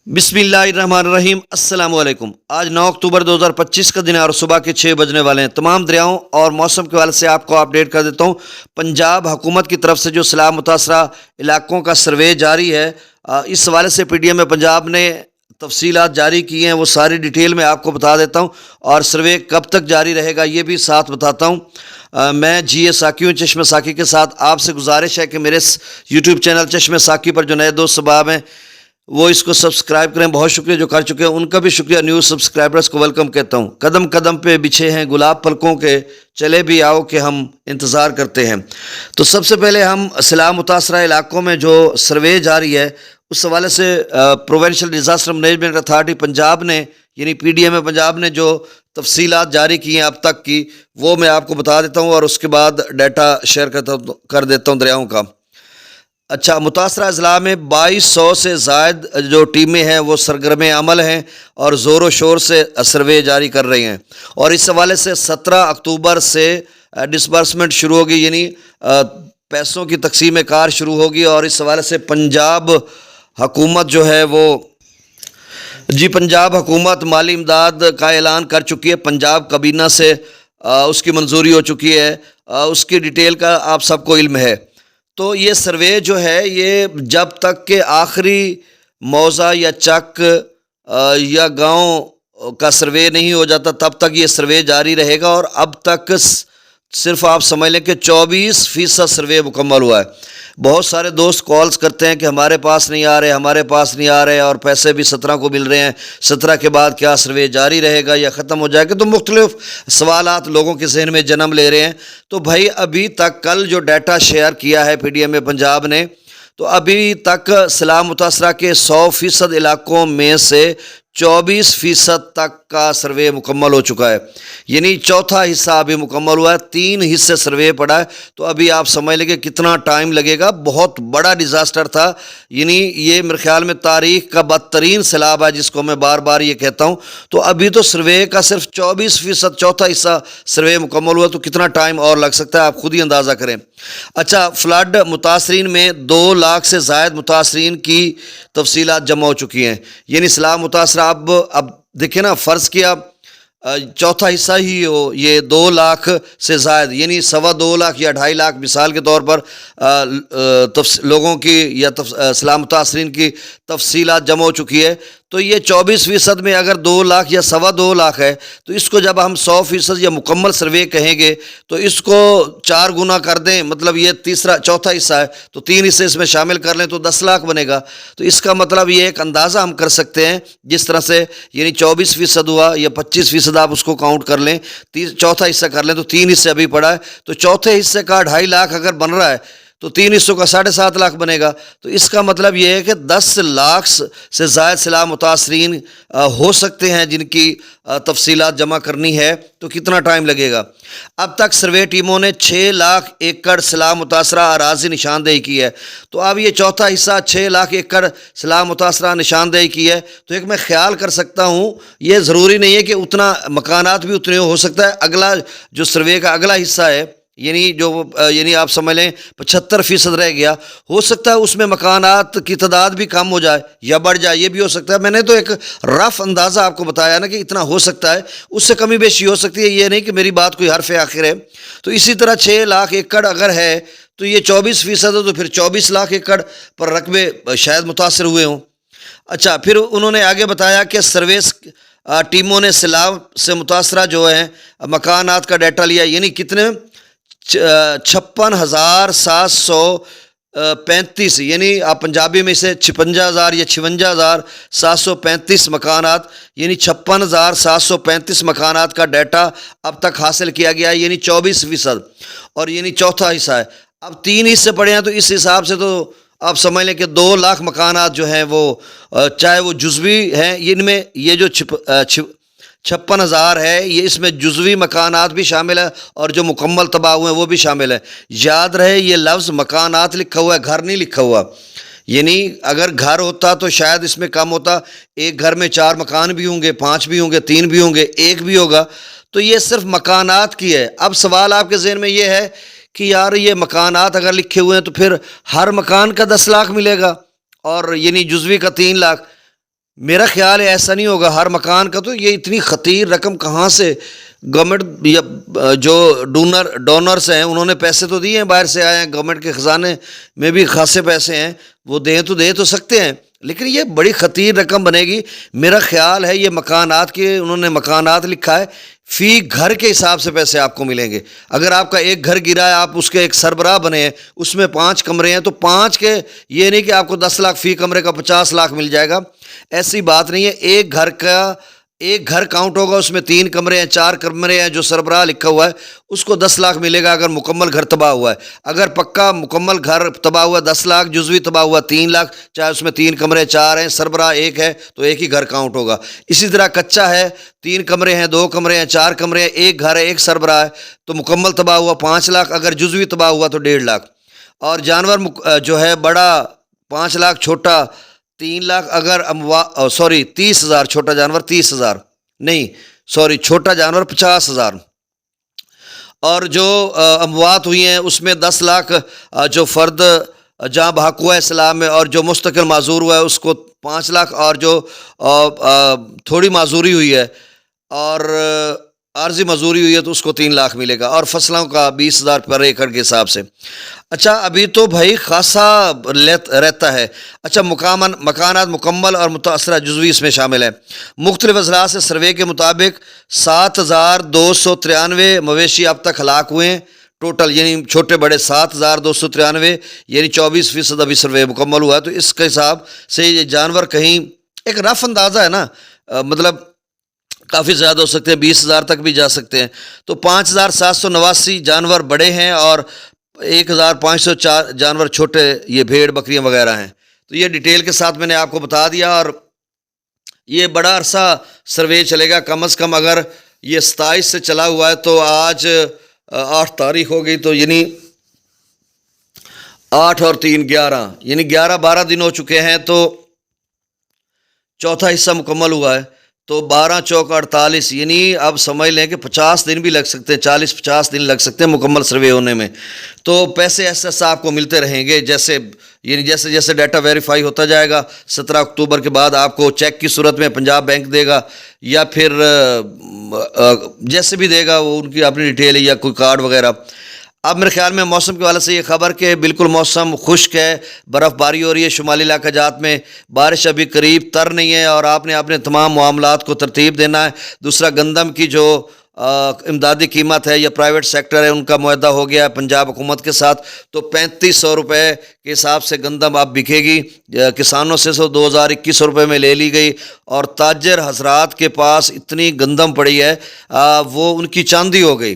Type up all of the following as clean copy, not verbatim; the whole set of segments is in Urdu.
بسم اللہ الرحمن الرحیم۔ السلام علیکم۔ آج 9 اکتوبر 2025 کا دن ہے اور صبح کے 6 بجنے والے ہیں۔ تمام دریاؤں اور موسم کے حوالے سے آپ کو اپڈیٹ کر دیتا ہوں۔ پنجاب حکومت کی طرف سے جو سیلاب متاثرہ علاقوں کا سروے جاری ہے، اس حوالے سے پی ڈی ایم پنجاب نے تفصیلات جاری کی ہیں، وہ ساری ڈیٹیل میں آپ کو بتا دیتا ہوں، اور سروے کب تک جاری رہے گا یہ بھی ساتھ بتاتا ہوں۔ میں جی اے ساکی ہوں، چشمہ ساکی کے ساتھ۔ آپ سے گزارش ہے کہ میرے یوٹیوب چینل چشمہ ساکی پر جو نئے دوست سباب ہیں وہ اس کو سبسکرائب کریں۔ بہت شکریہ جو کر چکے ہیں، ان کا بھی شکریہ۔ نیو سبسکرائبرز کو ویلکم کہتا ہوں۔ قدم قدم پہ بچھے ہیں گلاب پلکوں کے، چلے بھی آؤ کہ ہم انتظار کرتے ہیں۔ تو سب سے پہلے ہم سیلاب متاثرہ علاقوں میں جو سروے جاری ہے اس حوالے سے provincial disaster management authority Punjab نے یعنی پی ڈی ایم پنجاب نے جو تفصیلات جاری کی ہیں اب تک کی، وہ میں آپ کو بتا دیتا ہوں، اور اس کے بعد ڈیٹا شیئر کر دیتا ہوں دریاؤں کا۔ اچھا، متاثرہ اضلاع میں 2200 سے زائد جو ٹیمیں ہیں وہ سرگرم عمل ہیں اور زور و شور سے سروے جاری کر رہی ہیں، اور اس حوالے سے 17 اکتوبر سے ڈسبرسمنٹ شروع ہوگی، یعنی پیسوں کی تقسیم کار شروع ہوگی۔ اور اس حوالے سے پنجاب حکومت جو ہے وہ پنجاب حکومت مالی امداد کا اعلان کر چکی ہے۔ پنجاب کابینہ سے اس کی منظوری ہو چکی ہے، اس کی ڈیٹیل کا آپ سب کو علم ہے۔ تو یہ سروے جو ہے یہ جب تک کہ آخری موضع یا چک یا گاؤں کا سروے نہیں ہو جاتا تب تک یہ سروے جاری رہے گا، اور اب تک صرف آپ سمجھ لیں کہ 24% سروے مکمل ہوا ہے۔ بہت سارے دوست کالز کرتے ہیں کہ ہمارے پاس نہیں آ رہے اور پیسے بھی 17 کو مل رہے ہیں، 17 کے بعد کیا سروے جاری رہے گا یا ختم ہو جائے گا؟ تو مختلف سوالات لوگوں کے ذہن میں جنم لے رہے ہیں۔ تو بھائی ابھی تک کل جو ڈیٹا شیئر کیا ہے پی ڈی ایم پنجاب نے، تو ابھی تک سیلاب متاثرہ کے 100% علاقوں میں سے 24% تک کا سروے مکمل ہو چکا ہے، یعنی چوتھا حصہ ابھی مکمل ہوا ہے، 3 حصے سروے پڑا ہے۔ تو ابھی آپ سمجھ لیں کہ کتنا ٹائم لگے گا۔ بہت بڑا ڈیزاسٹر تھا، یعنی یہ میرے خیال میں تاریخ کا بدترین سیلاب ہے، جس کو میں بار بار یہ کہتا ہوں۔ تو ابھی تو سروے کا صرف 24%، چوتھا حصہ سروے مکمل ہوا، تو کتنا ٹائم اور لگ سکتا ہے آپ خود ہی اندازہ کریں۔ اچھا، فلڈ متاثرین میں 2 لاکھ سے زائد متاثرین کی تفصیلات جمع ہو چکی ہیں، یعنی سیلاب متاثرہ اب دیکھیں نا، فرض کیا چوتھا حصہ ہی ہو، یہ 2 لاکھ سے زائد یعنی 2.25 لاکھ یا 2.5 لاکھ مثال کے طور پر لوگوں کی یا سیلاب متاثرین کی تفصیلات جمع ہو چکی ہے۔ تو یہ 24% میں اگر 2 لاکھ یا 2.25 لاکھ ہے، تو اس کو جب ہم 100% یا مکمل سروے کہیں گے تو اس کو 4 گنا کر دیں، مطلب یہ چوتھا حصہ ہے تو 3 حصے اس میں شامل کر لیں تو 10 لاکھ بنے گا۔ تو اس کا مطلب یہ ایک اندازہ ہم کر سکتے ہیں، جس طرح سے یعنی 24% ہوا یا 25% آپ اس کو کاؤنٹ کر لیں، چوتھا حصہ کر لیں تو 3 حصے ابھی پڑا ہے، تو چوتھے حصے کا 2.5 لاکھ اگر بن رہا ہے تو 3 حصوں کا 7.5 لاکھ بنے گا۔ تو اس کا مطلب یہ ہے کہ 10 لاکھ سے زائد سیلاب متاثرین ہو سکتے ہیں جن کی تفصیلات جمع کرنی ہے۔ تو کتنا ٹائم لگے گا؟ اب تک سروے ٹیموں نے 6 لاکھ ایکڑ سیلاب متاثرہ اراضی نشاندہی کی ہے۔ تو اب یہ چوتھا حصہ 6 لاکھ ایکڑ سیلاب متاثرہ نشاندہی کی ہے، تو ایک میں خیال کر سکتا ہوں، یہ ضروری نہیں ہے کہ اتنا مکانات بھی اتنے ہو سکتا ہے۔ اگلا جو سروے کا اگلا حصہ ہے، یعنی آپ سمجھ لیں 75% رہ گیا، ہو سکتا ہے اس میں مکانات کی تعداد بھی کم ہو جائے یا بڑھ جائے، یہ بھی ہو سکتا ہے۔ میں نے تو ایک رف اندازہ آپ کو بتایا نا کہ اتنا ہو سکتا ہے، اس سے کمی بیشی ہو سکتی ہے، یہ نہیں کہ میری بات کوئی حرف آخر ہے۔ تو اسی طرح 6 لاکھ ایکڑ اگر ہے تو یہ 24% ہے، تو پھر 24 لاکھ ایکڑ پر رقبے شاید متاثر ہوئے ہوں۔ اچھا، پھر انہوں نے آگے بتایا کہ سروس ٹیموں نے سیلاب سے متاثرہ جو ہیں مکانات کا ڈیٹا لیا، یعنی کتنے 56,735، یعنی آپ پنجابی میں اسے 56,000 یا 56,735 مکانات، یعنی 56,735 مکانات کا ڈیٹا اب تک حاصل کیا گیا ہے، یعنی 24%، اور یعنی چوتھا حصہ ہے۔ اب 3 حصے پڑے ہیں، تو اس حساب سے تو آپ سمجھ لیں کہ 2 لاکھ مکانات جو ہیں وہ چاہے وہ جزوی ہیں، ان میں یہ جو 56,000 ہے، یہ اس میں جزوی مکانات بھی شامل ہے اور جو مکمل تباہ ہوئے ہیں وہ بھی شامل ہے۔ یاد رہے یہ لفظ مکانات لکھا ہوا ہے، گھر نہیں لکھا ہوا، یعنی اگر گھر ہوتا تو شاید اس میں کم ہوتا، ایک گھر میں 4 مکان بھی ہوں گے، 5 بھی ہوں گے، 3 بھی ہوں گے، 1 بھی ہوگا، تو یہ صرف مکانات کی ہے۔ اب سوال آپ کے ذہن میں یہ ہے کہ یار یہ مکانات اگر لکھے ہوئے ہیں تو پھر ہر مکان کا 10 لاکھ ملے گا، اور یعنی جزوی کا 3 لاکھ، میرا خیال ہے ایسا نہیں ہوگا ہر مکان کا، تو یہ اتنی خطیر رقم کہاں سے گورنمنٹ یا جو ڈونرس ہیں انہوں نے پیسے تو دیے ہیں، باہر سے آئے ہیں، گورنمنٹ کے خزانے میں بھی خاصے پیسے ہیں، وہ دے تو سکتے ہیں، لیکن یہ بڑی خطیر رقم بنے گی۔ میرا خیال ہے یہ مکانات کے انہوں نے مکانات لکھا ہے، فی گھر کے حساب سے پیسے آپ کو ملیں گے۔ اگر آپ کا ایک گھر گرا ہے، آپ اس کے ایک سربراہ بنے ہیں، اس میں 5 کمرے ہیں، تو 5 کے یہ نہیں کہ آپ کو 10 لاکھ فی کمرے کا 50 لاکھ مل جائے گا، ایسی بات نہیں ہے۔ ایک گھر کاؤنٹ ہوگا، اس میں 3 کمرے ہیں، 4 کمرے ہیں، جو سربراہ لکھا ہوا ہے اس کو 10 لاکھ ملے گا اگر مکمل گھر تباہ ہوا ہے۔ اگر پکا مکمل گھر تباہ ہوا 10 لاکھ، جزوی تباہ ہوا 3 لاکھ، چاہے اس میں 3 کمرے 4 ہیں، سربراہ ایک ہے تو ایک ہی گھر کاؤنٹ ہوگا۔ اسی طرح کچا ہے، 3 کمرے ہیں، 2 کمرے ہیں، 4 کمرے ہیں، ایک گھر ہے، ایک سربراہ ہے، تو مکمل تباہ ہوا 5 لاکھ، اگر جزوی تباہ ہوا تو 1.5 لاکھ۔ اور جانور جو ہے بڑا 5 لاکھ، چھوٹا 3 لاکھ، اگر 30,000 چھوٹا جانور، 30,000 نہیں، چھوٹا جانور 50,000۔ اور جو اموات ہوئی ہیں اس میں 10 لاکھ جو فرد جہاں بحق ہوا ہے اسلام میں، اور جو مستقل معذور ہوا ہے اس کو 5 لاکھ، اور جو تھوڑی معذوری ہوئی ہے اور عارضی مزوری ہوئی ہے تو اس کو 3 لاکھ ملے گا، اور فصلوں کا 20,000 پر ایکڑ کے حساب سے۔ اچھا ابھی تو بھائی خاصا رہتا ہے۔ اچھا مکانات مکمل اور متاثرہ جزوی اس میں شامل ہے۔ مختلف اضلاع سے سروے کے مطابق 7,293 مویشی اب تک ہلاک ہوئے ہیں ٹوٹل، یعنی چھوٹے بڑے 7,293، یعنی 24% ابھی سروے مکمل ہوا ہے۔ تو اس کے حساب سے یہ جانور کہیں ایک رف اندازہ ہے نا، مطلب کافی زیادہ ہو سکتے ہیں، 20,000 تک بھی جا سکتے ہیں۔ تو 5,789 جانور بڑے ہیں اور 1,504 جانور چھوٹے، یہ بھیڑ بکریاں وغیرہ ہیں۔ تو یہ ڈیٹیل کے ساتھ میں نے آپ کو بتا دیا، اور یہ بڑا عرصہ سروے چلے گا، کم از کم اگر یہ 27 سے چلا ہوا ہے تو آج 8 تاریخ ہو گئی، تو یعنی 8 اور 3 11، یعنی 11-12 دن ہو چکے ہیں، تو چوتھا حصہ مکمل ہوا ہے، تو 12 چوک 48، یعنی اب سمجھ لیں کہ 50 دن بھی لگ سکتے ہیں، 40-50 دن لگ سکتے ہیں مکمل سروے ہونے میں۔ تو پیسے ایسے ایسے آپ کو ملتے رہیں گے، جیسے ڈیٹا ویریفائی ہوتا جائے گا۔ 17 اکتوبر کے بعد آپ کو چیک کی صورت میں پنجاب بینک دے گا، یا پھر جیسے بھی دے گا وہ ان کی اپنی ڈیٹیل ہے، یا کوئی کارڈ وغیرہ۔ اب میرے خیال میں موسم کے حوالے سے یہ خبر کہ بالکل موسم خشک ہے، برف باری ہو رہی ہے، شمالی علاقہ جات میں بارش ابھی قریب تر نہیں ہے، اور آپ نے اپنے تمام معاملات کو ترتیب دینا ہے۔ دوسرا، گندم کی جو امدادی قیمت ہے یا پرائیویٹ سیکٹر ہے ان کا معاہدہ ہو گیا ہے پنجاب حکومت کے ساتھ، تو 3,500 روپے کے حساب سے گندم اب بکے گی، کسانوں سے 2,021 روپے میں لے لی گئی، اور تاجر حضرات کے پاس اتنی گندم پڑی ہے وہ ان کی چاندی ہو گئی۔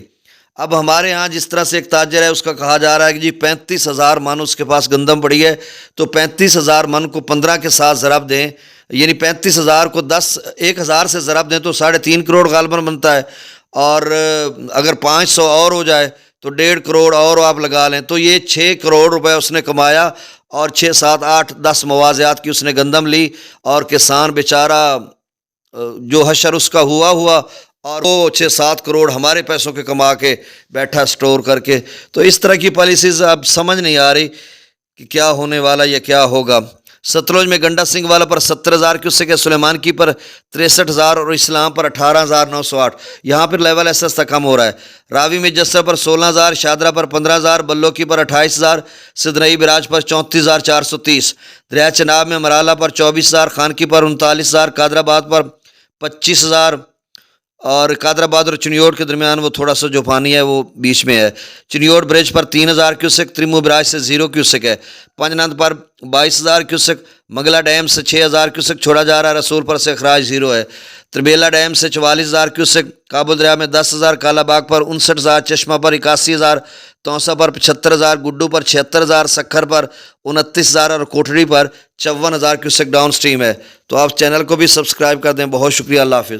اب ہمارے ہاں جس طرح سے ایک تاجر ہے اس کا کہا جا رہا ہے کہ جی 35,000 من اس کے پاس گندم پڑی ہے، تو 35,000 من کو 15 کے ساتھ ضرب دیں، یعنی 35,000 کو 1,000 سے ضرب دیں تو 3.5 کروڑ غالباً بنتا ہے، اور اگر 500 اور ہو جائے تو 1.5 کروڑ اور آپ لگا لیں، تو یہ 6 کروڑ روپے اس نے کمایا، اور 6 7 8 10 موازیات کی اس نے گندم لی، اور کسان بیچارہ جو حشر اس کا ہوا، اور وہ 6-7 کروڑ ہمارے پیسوں کے کما کے بیٹھا سٹور کر کے۔ تو اس طرح کی پالیسیز اب سمجھ نہیں آ رہی کہ کیا ہونے والا یا کیا ہوگا۔ ستلج میں گنڈا سنگھ والا پر 70,000 کیوسک ہے، سلیمان کی پر 63,000 اور اسلام پر 18,908، یہاں پر لیول ایسا کم ہو رہا ہے۔ راوی میں جسر پر 16,000، شادرہ پر 15,000، بلو کی پر 28,000، سدنئی براج پر 34,430، دریا چناب میں مرالہ پر 24,000، خانکی پر 39,000، قادر آباد پر 25,000، اور قادر آباد اور چنیوٹ کے درمیان وہ تھوڑا سا جو پانی ہے وہ بیچ میں ہے۔ چنیوٹ برج پر 3,000 کیوسک، تریمو براج سے 0 کیوسک ہے۔ پنجنند پر 22,000 کیوسک، منگلہ ڈیم سے 6,000 کیوسک چھوڑا جا رہا ہے، رسول پر سے اخراج 0 ہے۔ تربیلا ڈیم سے 44,000 کیوسک، کابل دریا میں 10,000، کالا باغ پر 59,000، چشمہ پر 81,000، توسا پر 75,000، گڈو پر 76,000، سکھر پر 29,000، اور کوٹڑی پر 54,000 کیوسک ڈاؤن سٹریم ہے۔ تو آپ چینل کو بھی سبسکرائب کر دیں۔ بہت شکریہ، اللہ حافظ۔